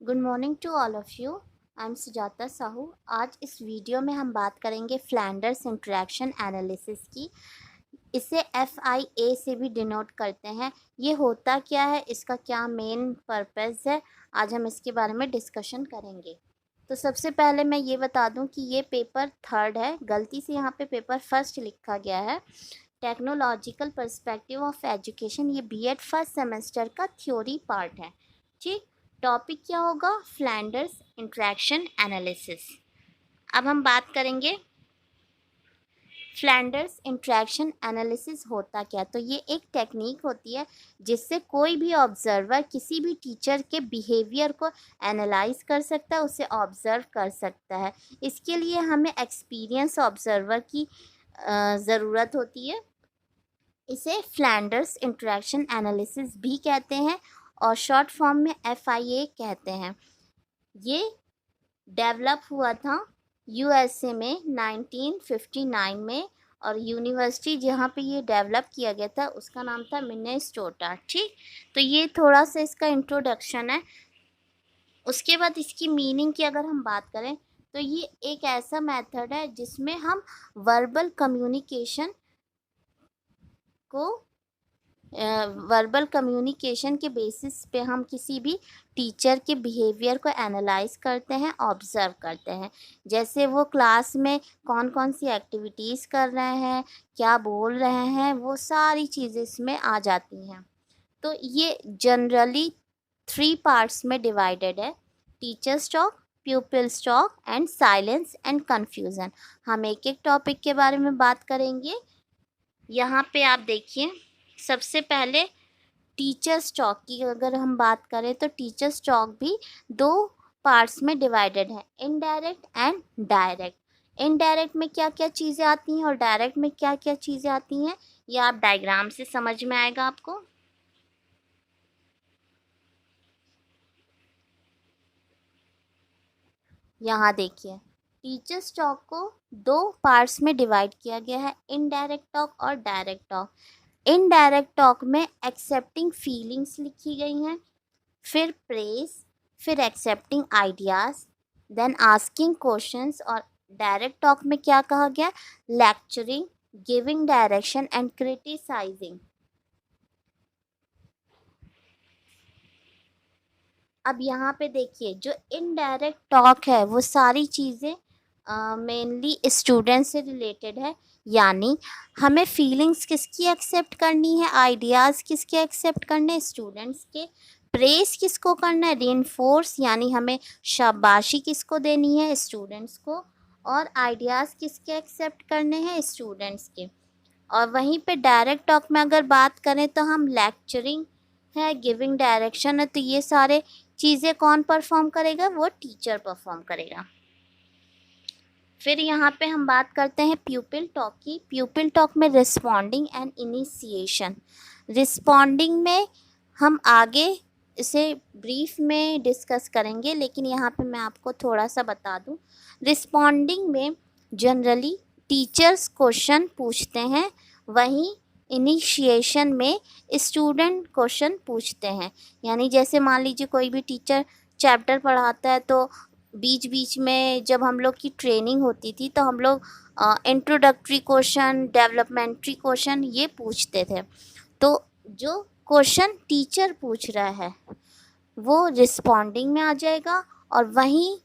Good morning to all of you. I am Sujata Sahu. आज इस video में हम बात करेंगे फ्लैंडर्स इंटरैक्शन एनालिसिस की। इसे FIA से भी डिनोट करते हैं। ये होता क्या है, इसका क्या मेन पर्पस है, आज हम इसके बारे में डिस्कशन करेंगे। तो सबसे पहले मैं ये बता दूं कि ये पेपर थर्ड है, गलती से यहाँ पे पेपर फर्स्ट लिखा गया है। टेक्नोलॉजिकल पर्सपेक्टिव ऑफ एजुकेशन, ये B.Ed फर्स्ट सेमेस्टर का थ्योरी पार्ट है। ठीक, टॉपिक क्या होगा? Flanders interaction analysis. अब हम बात करेंगे फ्लैंडर्स इंटरैक्शन एनालिसिस होता क्या। तो ये एक टेक्निक होती है जिससे कोई भी ऑब्जर्वर किसी भी टीचर के बिहेवियर को एनालाइज कर सकता है, उसे ऑब्जर्व कर सकता है। इसके लिए हमें एक्सपीरियंस ऑब्जर्वर की ज़रूरत होती है। इसे फ्लैंडर्स इंटरैक्शन एनालिसिस भी कहते हैं और शॉर्ट फॉर्म में FIA कहते हैं। ये डेवलप हुआ था USA में 1959 में, और यूनिवर्सिटी जहाँ पे ये डेवलप किया गया था उसका नाम था मिनेसोटा। ठीक, तो ये थोड़ा सा इसका इंट्रोडक्शन है। उसके बाद इसकी मीनिंग की अगर हम बात करें तो ये एक ऐसा मेथड है जिसमें हम वर्बल कम्युनिकेशन को वर्बल कम्युनिकेशन के बेसिस पे हम किसी भी टीचर के बिहेवियर को एनालाइज करते हैं, ऑब्ज़र्व करते हैं। जैसे वो क्लास में कौन कौन सी एक्टिविटीज़ कर रहे हैं, क्या बोल रहे हैं, वो सारी चीज़ें इसमें आ जाती हैं। तो ये जनरली 3 पार्ट्स में डिवाइडेड है: teachers talk, pupils talk and silence and confusion. हम एक एक टॉपिक के बारे में बात करेंगे। यहाँ पे आप देखिए, सबसे पहले टीचर्स टॉक की अगर हम बात करें तो टीचर्स टॉक भी 2 पार्ट्स में डिवाइडेड है: इनडायरेक्ट एंड डायरेक्ट। इनडायरेक्ट में क्या क्या चीज़ें आती हैं और डायरेक्ट में क्या क्या चीज़ें आती हैं, ये आप डायग्राम से समझ में आएगा आपको। यहाँ देखिए, टीचर्स टॉक को 2 पार्ट्स में डिवाइड किया गया है: इनडायरेक्ट टॉक और डायरेक्ट टॉक। इनडायरेक्ट टॉक में एक्सेप्टिंग फीलिंग्स लिखी गई हैं, फिर प्रेज, फिर accepting ideas, then asking questions. और डायरेक्ट टॉक में क्या कहा गया? Lecturing, giving direction and criticising. अब यहाँ पे देखिए, जो इनडायरेक्ट टॉक है वो सारी चीज़ें मेनली स्टूडेंट से रिलेटेड है। यानी हमें फीलिंग्स किसकी एक्सेप्ट करनी है, आइडियाज़ किसके एक्सेप्ट करने हैं, स्टूडेंट्स के। प्रेस किसको करना है, रीइंफोर्स, यानी हमें शाबाशी किसको देनी है, स्टूडेंट्स को। और आइडियाज़ किसके एक्सेप्ट करने हैं, स्टूडेंट्स के। और वहीं पे डायरेक्ट टॉक में अगर बात करें तो हम लेक्चरिंग है, गिविंग डायरेक्शन है, तो ये सारे चीज़ें कौन परफॉर्म करेगा? वो टीचर परफॉर्म करेगा। फिर यहाँ पे हम बात करते हैं प्यूपिल टॉक की। प्यूपिल टॉक में रिस्पॉन्डिंग एंड इनिशिएशन। रिस्पॉन्डिंग में हम आगे इसे ब्रीफ में डिस्कस करेंगे, लेकिन यहाँ पे मैं आपको थोड़ा सा बता दूँ। रिस्पॉन्डिंग में जनरली टीचर्स क्वेश्चन पूछते हैं, वहीं इनिशिएशन में स्टूडेंट क्वेश्चन पूछते हैं। यानी जैसे मान लीजिए कोई भी टीचर चैप्टर पढ़ाता है तो बीच बीच में जब हम लोग की ट्रेनिंग होती थी तो हम लोग इंट्रोडक्टरी क्वेश्चन, डेवलपमेंट्री क्वेश्चन ये पूछते थे। तो जो क्वेश्चन टीचर पूछ रहा है वो रिस्पॉन्डिंग में आ जाएगा, और वहीं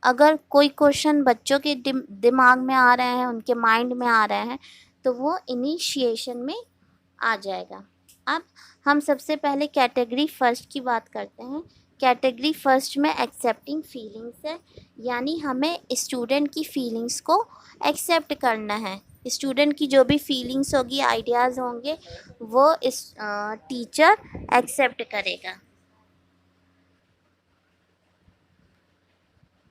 अगर कोई क्वेश्चन बच्चों के दिमाग में आ रहे हैं, उनके माइंड में आ रहे हैं, तो वो इनिशिएशन में आ जाएगा। अब हम सबसे पहले कैटेगरी फर्स्ट की बात करते हैं। कैटेगरी फर्स्ट में एक्सेप्टिंग फीलिंग्स है, यानी हमें स्टूडेंट की फीलिंग्स को एक्सेप्ट करना है। स्टूडेंट की जो भी फीलिंग्स होगी, आइडियाज़ होंगे, वो इस टीचर एक्सेप्ट करेगा।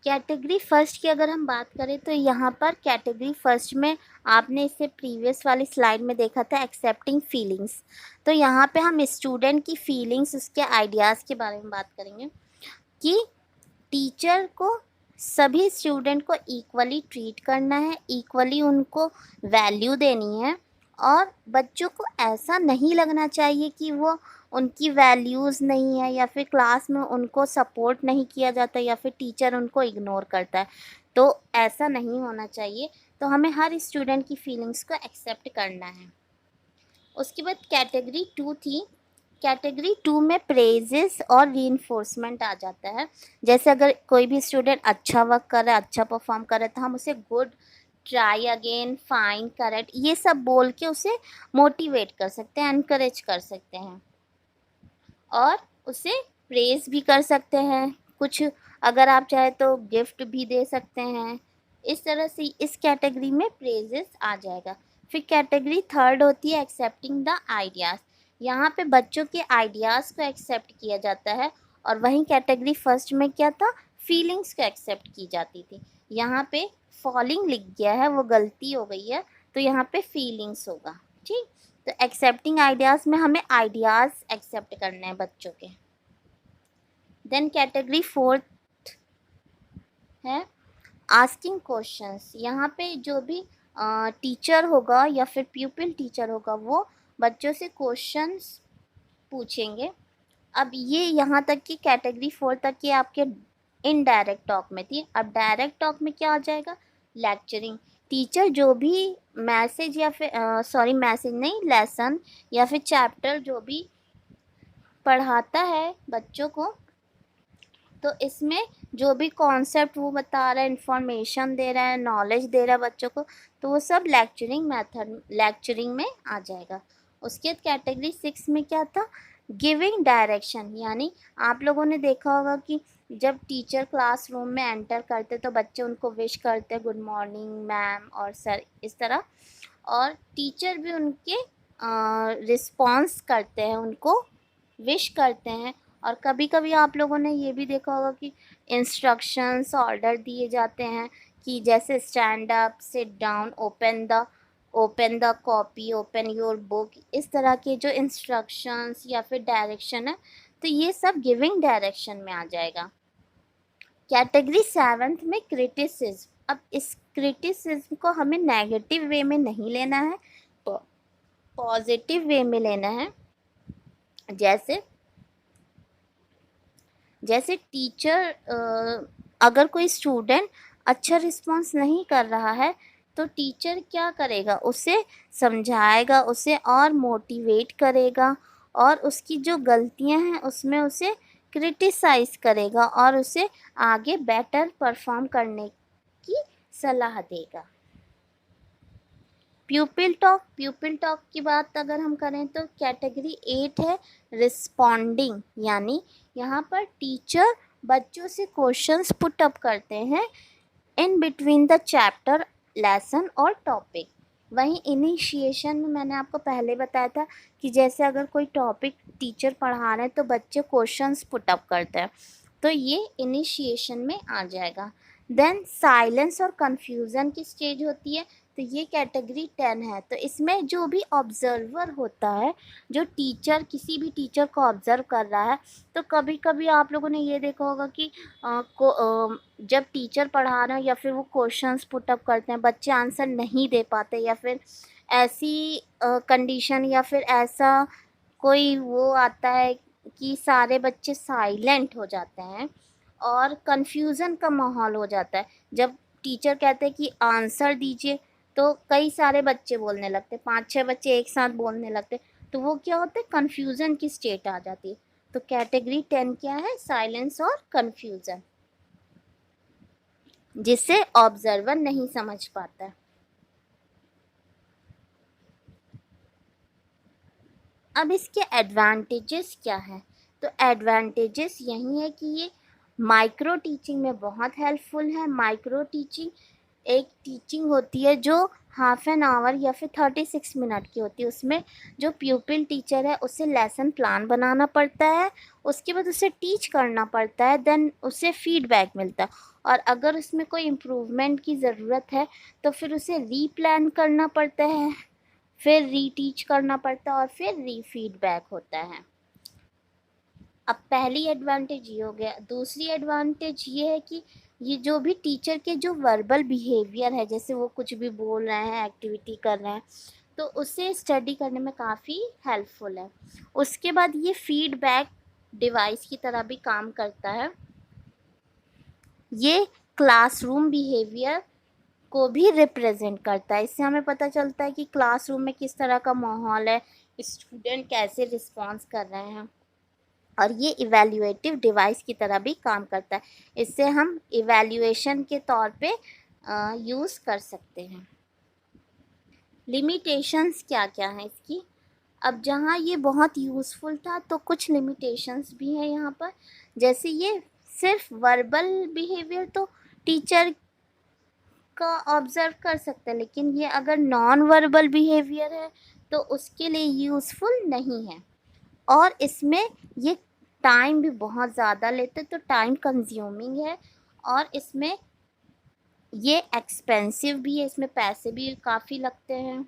कैटेगरी फर्स्ट की अगर हम बात करें तो यहाँ पर कैटेगरी फर्स्ट में आपने इससे प्रीवियस वाली स्लाइड में देखा था एक्सेप्टिंग फीलिंग्स। तो यहाँ पे हम स्टूडेंट की फीलिंग्स, उसके आइडियाज़ के बारे में बात करेंगे कि टीचर को सभी स्टूडेंट को इक्वली ट्रीट करना है, इक्वली उनको वैल्यू देनी है, और बच्चों को ऐसा नहीं लगना चाहिए कि वो उनकी वैल्यूज़ नहीं है, या फिर क्लास में उनको सपोर्ट नहीं किया जाता, या फिर टीचर उनको इग्नोर करता है। तो ऐसा नहीं होना चाहिए। तो हमें हर स्टूडेंट की फीलिंग्स को एक्सेप्ट करना है। उसके बाद कैटेगरी 2 थी। कैटेगरी 2 में प्रेजेस और रीइंफोर्समेंट आ जाता है। जैसे अगर कोई भी स्टूडेंट अच्छा वर्क कर रहा है, अच्छा परफॉर्म कर रहा है, तो हम उसे good, try again, fine, correct, ये सब बोल के उसे मोटिवेट कर सकते हैं, एनकरेज कर सकते हैं, और उसे प्रेज भी कर सकते हैं। कुछ अगर आप चाहे तो गिफ्ट भी दे सकते हैं। इस तरह से इस कैटेगरी में प्रेजेस आ जाएगा। फिर कैटेगरी 3 होती है एक्सेप्टिंग द आइडियाज़। यहाँ पे बच्चों के आइडियाज़ को एक्सेप्ट किया जाता है, और वहीं कैटेगरी 1 में क्या था, फीलिंग्स को एक्सेप्ट की जाती थी। यहाँ पे फॉलिंग लिख गया है, वो गलती हो गई है, तो यहाँ पे फीलिंग्स होगा। ठीक, तो एक्सेप्टिंग आइडियाज़ में हमें आइडियाज़ एक्सेप्ट करने हैं बच्चों के। देन कैटेगरी 4 है आस्किंग क्वेश्चंस। यहाँ पे जो भी टीचर होगा या फिर प्यूपिल टीचर होगा, वो बच्चों से क्वेश्चंस पूछेंगे। अब ये यहाँ तक की कैटेगरी 4 तक की आपके इनडायरेक्ट टॉक में थी। अब डायरेक्ट टॉक में क्या आ जाएगा, लेक्चरिंग। टीचर जो भी मैसेज या फिर मैसेज नहीं, लेसन या फिर चैप्टर जो भी पढ़ाता है बच्चों को, तो इसमें जो भी कॉन्सेप्ट वो बता रहा है, इंफॉर्मेशन दे रहा है, नॉलेज दे रहा है बच्चों को, तो वो सब लेक्चरिंग में आ जाएगा। उसके बाद कैटेगरी 6 में क्या था, गिविंग डायरेक्शन। यानी आप लोगों ने देखा होगा कि जब टीचर क्लासरूम में एंटर करते तो बच्चे उनको विश करते, गुड मॉर्निंग मैम और सर, इस तरह, और टीचर भी उनके रिस्पॉन्स करते हैं, उनको विश करते हैं। और कभी कभी आप लोगों ने ये भी देखा होगा कि इंस्ट्रक्शंस, ऑर्डर दिए जाते हैं कि जैसे stand up, sit down, open the copy, open your book, इस तरह के जो इंस्ट्रक्शंस या फिर डायरेक्शन है, तो ये सब गिविंग डायरेक्शन में आ जाएगा। कैटेगरी 7 में क्रिटिसिज्म। अब इस क्रिटिसिज्म को हमें नेगेटिव वे में नहीं लेना है, पॉजिटिव वे में लेना है। जैसे टीचर, अगर कोई स्टूडेंट अच्छा रिस्पॉन्स नहीं कर रहा है, तो टीचर क्या करेगा, उसे समझाएगा, उसे और मोटिवेट करेगा, और उसकी जो गलतियां हैं उसमें उसे क्रिटिसाइज करेगा, और उसे आगे बेटर परफॉर्म करने की सलाह देगा। प्यूपिल टॉक की बात अगर हम करें तो कैटेगरी 8 है रिस्पॉन्डिंग। यानी यहाँ पर टीचर बच्चों से क्वेश्चंस पुट अप करते हैं in between the chapter, lesson और टॉपिक। वहीं इनिशिएशन में मैंने आपको पहले बताया था कि जैसे अगर कोई टॉपिक टीचर पढ़ा रहे हैं तो बच्चे क्वेश्चंस पुट अप करते हैं, तो ये इनिशिएशन में आ जाएगा। देन साइलेंस और कन्फ्यूज़न की स्टेज होती है, तो ये कैटेगरी 10 है। तो इसमें जो भी ऑब्जर्वर होता है, जो टीचर किसी भी टीचर को ऑब्जर्व कर रहा है, तो कभी कभी आप लोगों ने ये देखा होगा कि जब टीचर पढ़ा रहे हैं या फिर वो क्वेश्चंस पुट अप करते हैं, बच्चे आंसर नहीं दे पाते, या फिर ऐसी कंडीशन या फिर ऐसा कोई वो आता है कि सारे बच्चे साइलेंट हो जाते हैं और कन्फ्यूज़न का माहौल हो जाता है। जब टीचर कहते हैं कि आंसर दीजिए, तो कई सारे बच्चे बोलने लगते, 5-6 बच्चे एक साथ बोलने लगते, तो वो क्या होता है, कन्फ्यूज़न की स्टेट आ जाती है। तो कैटेगरी 10 क्या है, साइलेंस और कन्फ्यूज़न, जिससे ऑब्जर्वर नहीं समझ पाता है। अब इसके एडवांटेजेस क्या हैं, तो एडवांटेजेस यही है कि ये माइक्रो टीचिंग में बहुत हेल्पफुल है। माइक्रो टीचिंग एक टीचिंग होती है जो हाफ एन आवर या फिर 36 मिनट की होती है। उसमें जो प्यूपिल टीचर है उसे लेसन प्लान बनाना पड़ता है, उसके बाद उसे टीच करना पड़ता है, देन उसे फीडबैक मिलता है, और अगर उसमें कोई इम्प्रूवमेंट की ज़रूरत है तो फिर उसे रीप्लान करना पड़ता है, फिर रीटीच करना पड़ता है, और फिर रीफीडबैक होता है। अब पहली एडवांटेज ये हो गया। दूसरी एडवांटेज ये है कि ये जो भी टीचर के जो वर्बल बिहेवियर है, जैसे वो कुछ भी बोल रहे हैं, एक्टिविटी कर रहे हैं, तो उसे स्टडी करने में काफ़ी हेल्पफुल है। उसके बाद ये फीडबैक डिवाइस की तरह भी काम करता है। ये क्लासरूम बिहेवियर को भी रिप्रेजेंट करता है। इससे हमें पता चलता है कि क्लासरूम में किस तरह का माहौल है, स्टूडेंट कैसे रिस्पॉन्स कर रहे हैं। और ये इवैल्यूएटिव डिवाइस की तरह भी काम करता है। इससे हम इवैल्यूएशन के तौर पे यूज़ कर सकते हैं। लिमिटेशंस क्या क्या हैं इसकी? अब जहाँ ये बहुत यूज़फुल था तो कुछ लिमिटेशंस भी हैं यहाँ पर। जैसे ये सिर्फ वर्बल बिहेवियर तो टीचर का ऑब्ज़र्व कर सकते हैं, लेकिन ये अगर नॉन वर्बल बिहेवियर है तो उसके लिए यूज़फुल नहीं है। और इसमें ये टाइम भी बहुत ज़्यादा लेते, तो टाइम कंज्यूमिंग है। और इसमें ये एक्सपेंसिव भी है, इसमें पैसे भी काफ़ी लगते हैं।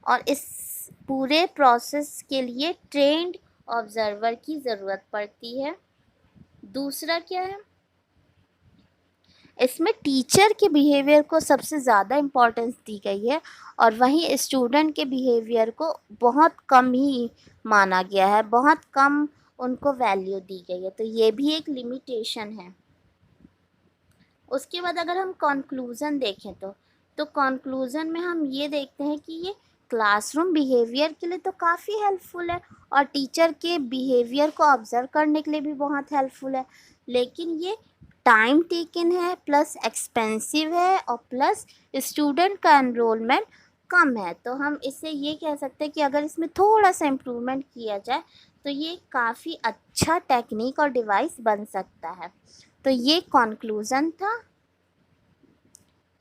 और इस पूरे प्रोसेस के लिए ट्रेंड ऑब्जर्वर की ज़रूरत पड़ती है। दूसरा क्या है, इसमें टीचर के बिहेवियर को सबसे ज़्यादा इम्पोर्टेंस दी गई है और वहीं स्टूडेंट के बिहेवियर को बहुत कम ही माना गया है, बहुत कम उनको वैल्यू दी गई है। तो ये भी एक लिमिटेशन है। उसके बाद अगर हम कंक्लूज़न देखें तो कंक्लूज़न में हम ये देखते हैं कि ये क्लासरूम बिहेवियर के लिए तो काफ़ी हेल्पफुल है और टीचर के बिहेवियर को ऑब्ज़र्व करने के लिए भी बहुत हेल्पफुल है। लेकिन ये टाइम टेकन है, प्लस एक्सपेंसिव है और प्लस स्टूडेंट का एनरोलमेंट कम है। तो हम इससे ये कह सकते हैं कि अगर इसमें थोड़ा सा इम्प्रूवमेंट किया जाए तो ये काफ़ी अच्छा टेक्निक और डिवाइस बन सकता है। तो ये कंक्लूज़न था।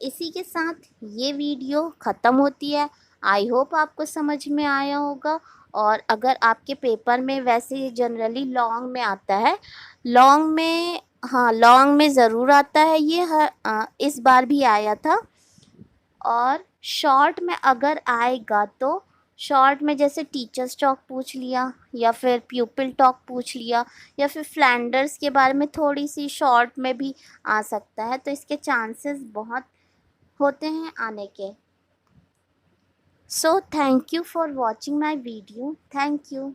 इसी के साथ ये वीडियो ख़त्म होती है। आई होप आपको समझ में आया होगा। और अगर आपके पेपर में, वैसे जनरली लॉन्ग में आता है, लॉन्ग में, हाँ लॉन्ग में ज़रूर आता है ये, इस बार भी आया था। और शॉर्ट में अगर आएगा तो शॉर्ट में जैसे टीचर्स टॉक पूछ लिया या फिर प्यूपिल टॉक पूछ लिया या फिर फ्लैंडर्स के बारे में थोड़ी सी शॉर्ट में भी आ सकता है। तो इसके चांसेस बहुत होते हैं आने के। So thank you for watching my video. Thank you.